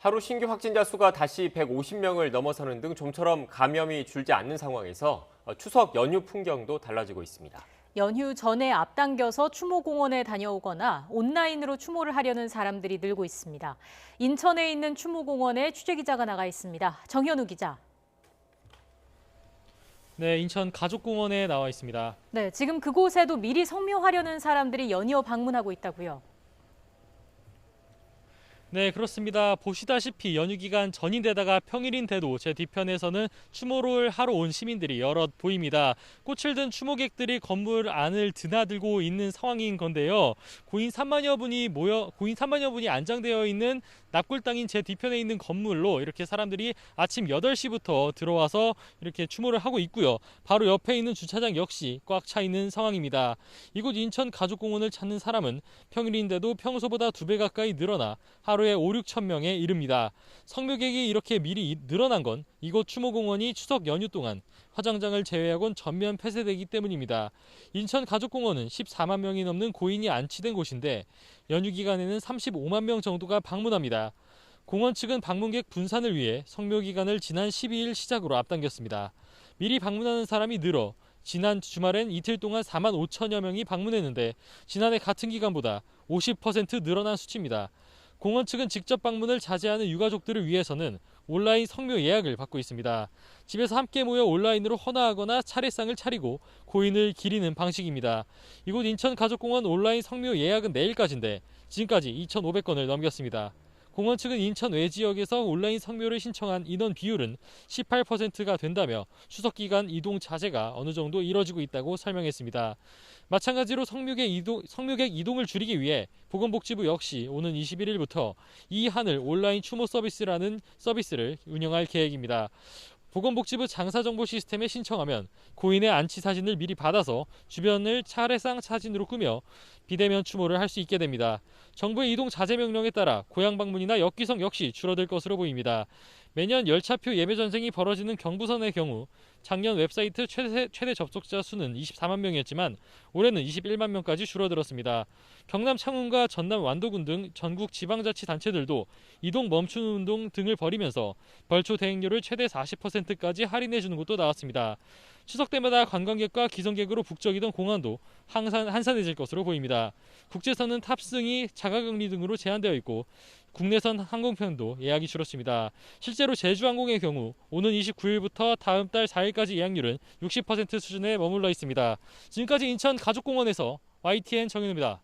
하루 신규 확진자 수가 다시 150명을 넘어서는 등 좀처럼 감염이 줄지 않는 상황에서 추석 연휴 풍경도 달라지고 있습니다. 연휴 전에 앞당겨서 추모공원에 다녀오거나 온라인으로 추모를 하려는 사람들이 늘고 있습니다. 인천에 있는 추모공원에 취재기자가 나가 있습니다. 정현우 기자. 네, 인천 가족공원에 나와 있습니다. 네, 지금 그곳에도 미리 성묘하려는 사람들이 연이어 방문하고 있다고요. 네, 그렇습니다. 보시다시피 연휴 기간 전인데다가 평일인데도 제 뒤편에서는 추모를 하러 온 시민들이 여럿 보입니다. 꽃을 든 추모객들이 건물 안을 드나들고 있는 상황인 건데요. 고인 3만여 분이 안장되어 있는 납골당인 제 뒤편에 있는 건물로 이렇게 사람들이 아침 8시부터 들어와서 이렇게 추모를 하고 있고요. 바로 옆에 있는 주차장 역시 꽉 차 있는 상황입니다. 이곳 인천 가족공원을 찾는 사람은 평일인데도 평소보다 2배 가까이 늘어나 하루에 5, 6천 명에 이릅니다. 성묘객이 이렇게 미리 늘어난 건 이곳 추모공원이 추석 연휴 동안 화장장을 제외하곤 전면 폐쇄되기 때문입니다. 인천 가족공원은 14만 명이 넘는 고인이 안치된 곳인데 연휴 기간에는 35만 명 정도가 방문합니다. 공원 측은 방문객 분산을 위해 성묘 기간을 지난 12일 시작으로 앞당겼습니다. 미리 방문하는 사람이 늘어 지난 주말엔 이틀 동안 4만 5천여 명이 방문했는데 지난해 같은 기간보다 50% 늘어난 수치입니다. 공원 측은 직접 방문을 자제하는 유가족들을 위해서는 온라인 성묘 예약을 받고 있습니다. 집에서 함께 모여 온라인으로 헌화하거나 차례상을 차리고 고인을 기리는 방식입니다. 이곳 인천가족공원 온라인 성묘 예약은 내일까지인데 지금까지 2,500건을 넘겼습니다. 공원 측은 인천 외 지역에서 온라인 성묘를 신청한 인원 비율은 18%가 된다며 추석 기간 이동 자제가 어느 정도 이뤄지고 있다고 설명했습니다. 마찬가지로 성묘객 이동을 줄이기 위해 보건복지부 역시 오는 21일부터 이하늘 온라인 추모 서비스라는 서비스를 운영할 계획입니다. 보건복지부 장사정보 시스템에 신청하면 고인의 안치 사진을 미리 받아서 주변을 차례상 사진으로 꾸며 비대면 추모를 할 수 있게 됩니다. 정부의 이동 자제 명령에 따라 고향 방문이나 역귀성 역시 줄어들 것으로 보입니다. 매년 열차표 예매 전쟁이 벌어지는 경부선의 경우 작년 웹사이트 최대 접속자 수는 24만 명이었지만 올해는 21만 명까지 줄어들었습니다. 경남 창원과 전남 완도군 등 전국 지방자치단체들도 이동 멈춤 운동 등을 벌이면서 벌초 대행료를 최대 40%까지 할인해 주는 곳도 나왔습니다. 추석 때마다 관광객과 기성객으로 북적이던 공항도 한산해질 것으로 보입니다. 국제선은 탑승이 자가격리 등으로 제한되어 있고 국내선 항공편도 예약이 줄었습니다. 실제로 제주항공의 경우 오는 29일부터 다음 달 4일까지 예약률은 60% 수준에 머물러 있습니다. 지금까지 인천 가족공원에서 YTN 정현우입니다.